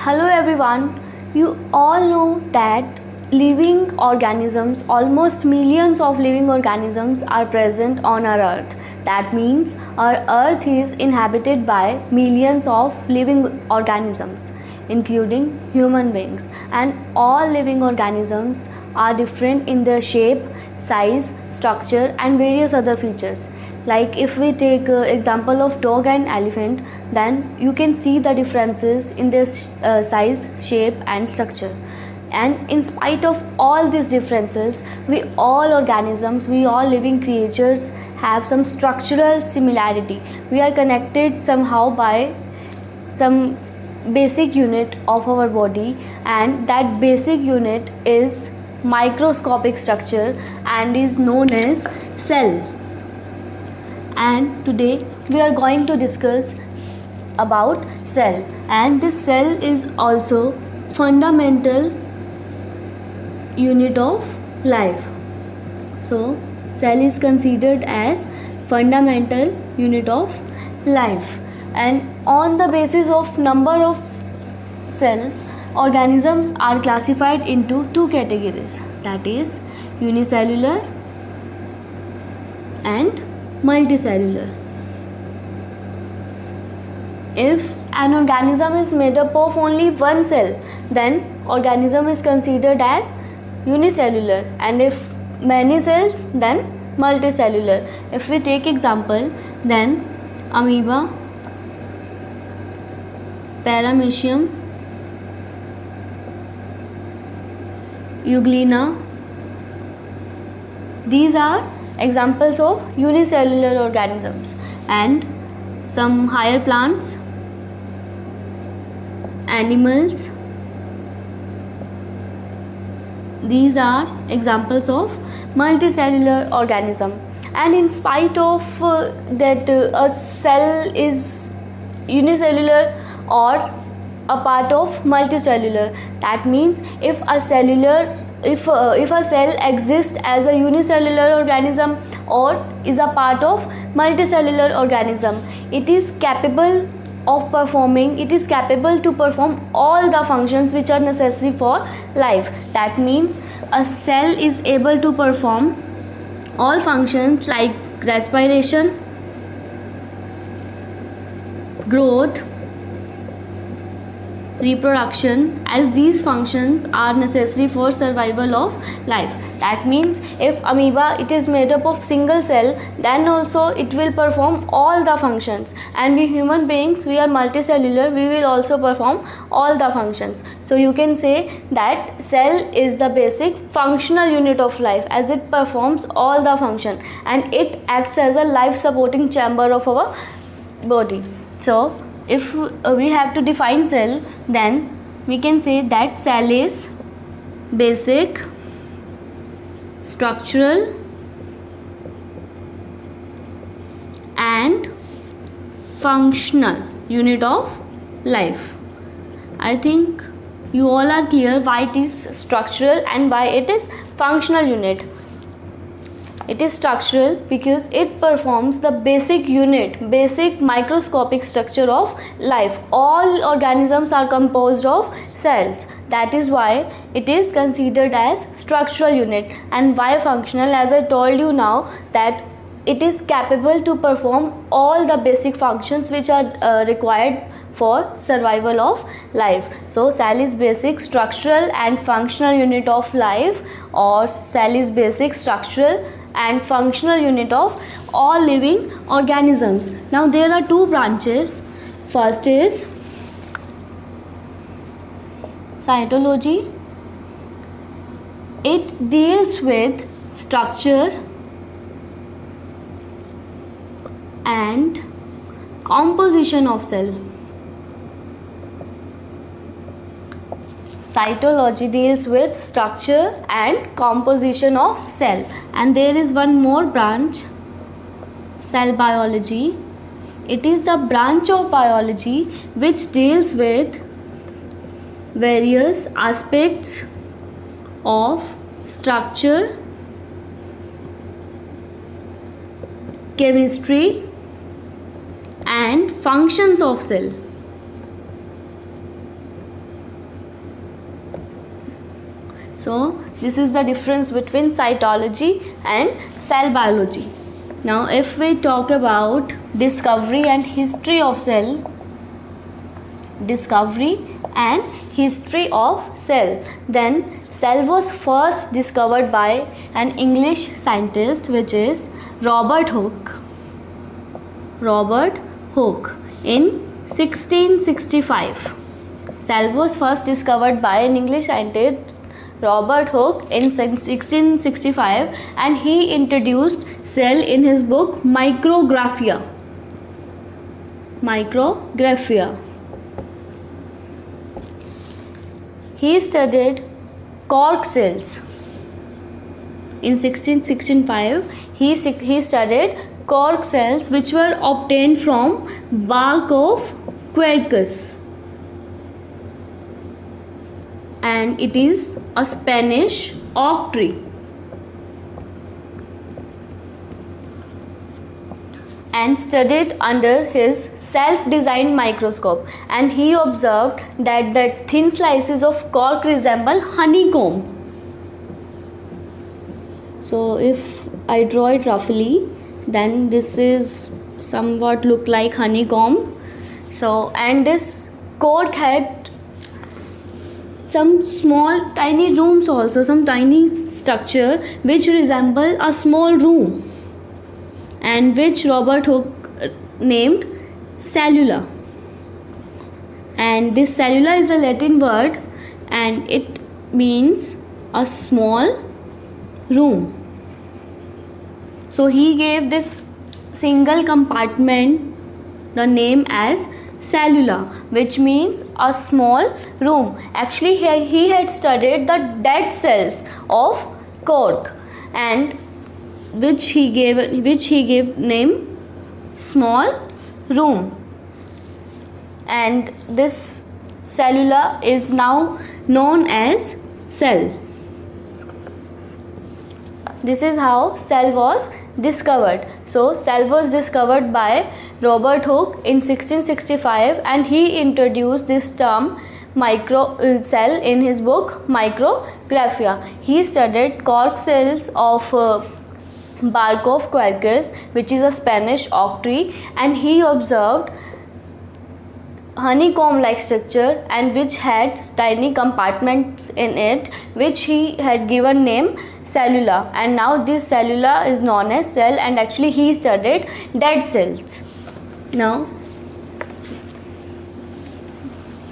Hello everyone, you all know that living organisms, almost millions of living organisms are present on our earth. That means our earth is inhabited by millions of living organisms, including human beings, and all living organisms are different in their shape, size, structure and various other features. Like if we take example of dog and elephant, then you can see the differences in their size, shape and structure. And in spite of all these differences, we all living creatures have some structural similarity. We are connected somehow by some basic unit of our body, and that basic unit is microscopic structure and is known as cell. And today we are going to discuss about cell, and this cell is also fundamental unit of life. So cell is considered as fundamental unit of life, and on the basis of number of cell, organisms are classified into two categories, that is unicellular and multicellular. If an organism is made up of only one cell, then organism is considered as unicellular, and if many cells, then multicellular. If we take example, then amoeba, paramecium, euglena, these are examples of unicellular organisms. And some higher plants, animals, these are examples of multicellular organism. And in spite of that a cell is unicellular or a part of multicellular, that means if a cell exists as a unicellular organism or is a part of multicellular organism, it is capable to perform all the functions which are necessary for life. That means a cell is able to perform all functions like respiration, growth, reproduction, as these functions are necessary for survival of life. That means if amoeba it is made up of single cell, then also it will perform all the functions, and we human beings, we are multicellular, we will also perform all the functions. So you can say that cell is the basic functional unit of life, as it performs all the function and it acts as a life supporting chamber of our body. So if we have to define cell, then we can say that cell is basic, structural and functional unit of life. I think you all are clear why it is structural and why it is functional unit. It is structural because it performs the basic microscopic structure of life. All organisms are composed of cells. That is why it is considered as structural unit. And why functional? As I told you now, that it is capable to perform all the basic functions which are required for survival of life. So cell is basic, structural and functional unit of life, or cell is basic, structural and functional unit of all living organisms. Now there are two branches. First is cytology. It deals with structure and composition of cell. Cytology deals with structure and composition of cell. And there is one more branch, cell biology. It is the branch of biology which deals with various aspects of structure chemistry and functions of cell. So this is the difference between cytology and cell biology. Now if we talk about discovery and history of cell, then cell was first discovered by an English scientist, which is Robert Hooke in 1665. Cell was first discovered by an English scientist, Robert Hooke, in 1665, and he introduced cell in his book Micrographia. He studied cork cells. In 1665, he studied cork cells which were obtained from bark of quercus, and it is a Spanish oak tree. And studied under his self-designed microscope, and he observed that the thin slices of cork resemble honeycomb. So if I draw it roughly, then this is somewhat look like honeycomb. So, and this cork had some small tiny rooms also, some tiny structure which resemble a small room, and which Robert Hooke named cellula. And this cellula is a Latin word, and it means a small room. So he gave this single compartment the name as cellula, which means a small room. Actually he had studied the dead cells of cork, and which he gave name small room, and this cellula is now known as cell. This is how cell was discovered. So cell was discovered by Robert Hooke in 1665, and he introduced this term cell in his book Micrographia. He studied cork cells of bark of quercus, which is a Spanish oak tree, and he observed honeycomb like structure, and which had tiny compartments in it, which he had given name cellula, and now this cellula is known as cell, and actually he studied dead cells. Now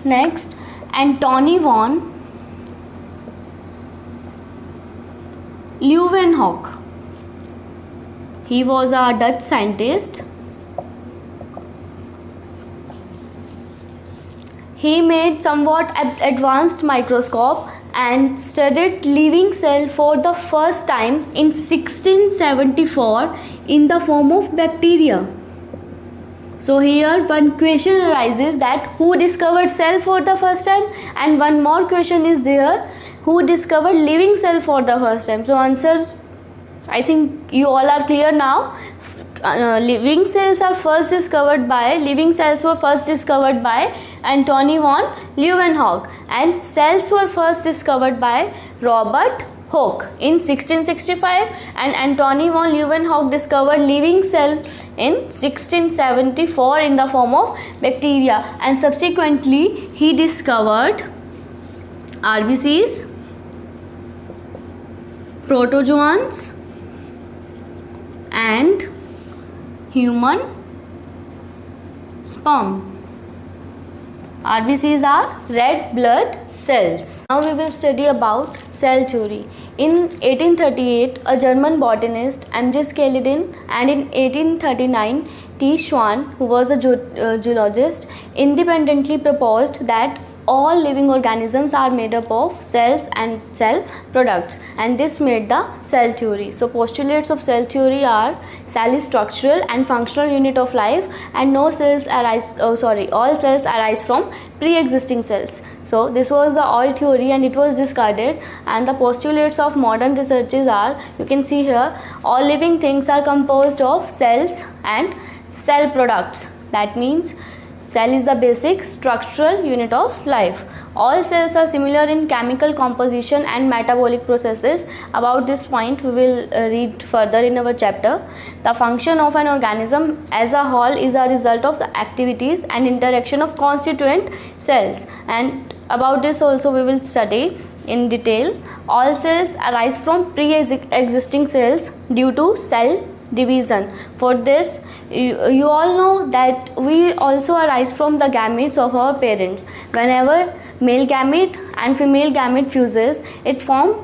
next, Antony van Leeuwenhoek. He was a Dutch scientist. He made somewhat advanced microscope and studied living cell for the first time in 1674 in the form of bacteria. So here one question arises that who discovered cell for the first time, and one more question is there, who discovered living cell for the first time. So answer, I think you all are clear now. Living cells were first discovered by Antony van Leeuwenhoek, and cells were first discovered by Robert Hooke in 1665, and Antony van Leeuwenhoek discovered living cell in 1674 in the form of bacteria, and subsequently he discovered RBCs, protozoans, and human sperm. RBCs are red blood cells. Now we will study about cell theory. In 1838, a German botanist M.J. Skeldin, and in 1839, T. Schwann, who was a geologist, independently proposed that all living organisms are made up of cells and cell products, and this made the cell theory. So postulates of cell theory are: cell is structural and functional unit of life, and all cells arise from pre-existing cells. So this was the all theory and it was discarded, and the postulates of modern researches are, you can see here, all living things are composed of cells and cell products. That means cell is the basic structural unit of life. All cells are similar in chemical composition and metabolic processes. About this point we will read further in our chapter. The function of an organism as a whole is a result of the activities and interaction of constituent cells, and about this also we will study in detail. All cells arise from pre-existing cells due to cell division. For this, you all know that we also arise from the gametes of our parents. Whenever male gamete and female gamete fuses, it forms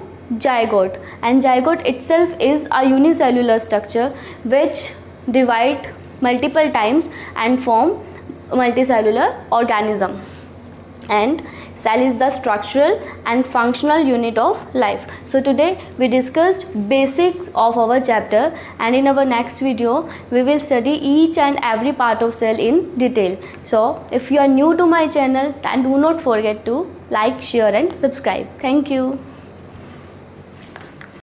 zygote, and zygote itself is a unicellular structure which divide multiple times and form multicellular organism. And cell is the structural and functional unit of life. So today we discussed basics of our chapter, and in our next video we will study each and every part of cell in detail. So if you are new to my channel, then do not forget to like, share and subscribe. Thank you.